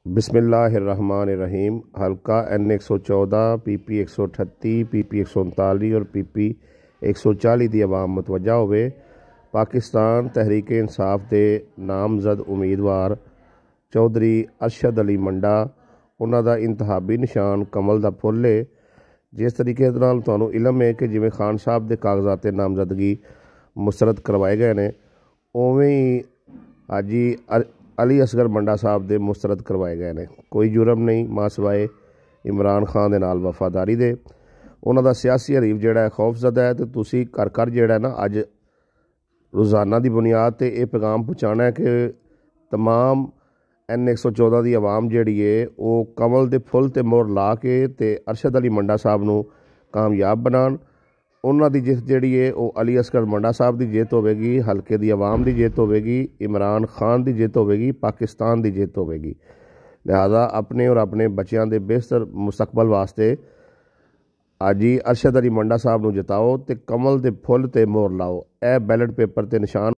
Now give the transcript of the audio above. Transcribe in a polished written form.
बिस्मिल्लाहिर्रहमानिर्रहीम। हल्का N114 PP 138 PP 139 और PP 140 की आवाम मुतवजा होवे। पाकिस्तान तहरीक इंसाफ के नामजद उम्मीदवार चौधरी अरशद अली मंडा उन्हों का इंतहाबी निशान कमल का फुल है। जिस तरीके तुहानूं इलम है कि जिमें खान साहब के कागजात नामजदगी मुस्तरद करवाए गए हैं, उवें ही अज ही अली असगर मंडा साहब के मुस्तरद करवाए गए हैं। कोई जुर्म नहीं मां सिवाए इमरान खान के नाल वफादारी दे। उन्हों का सियासी हरीफ जोड़ा खौफजदा है, तो तुसी घर घर जोड़ा ना अज रोज़ाना की बुनियाद पर यह पैगाम पहुँचाना है कि तमाम N114 की आवाम जी है वो कमल के फुल ते मोहर ला के ते अरशद अली मंडा साहब नूं कामयाब बनान। उन्हों की जित जी है वो अली असगर मंडा साहब की जित होगी, हल्के की आवाम की जित होगी, इमरान खान की जित होगी, पाकिस्तान की जित होगी। लिहाजा अपने और अपने बच्चों के बेहतर मुस्तकबल वास्ते अज ही अरशद अली मंडा साहब नूं जिताओ ते कमल के फुल ते मोहर लाओ। यह बैलेट पेपर ते निशान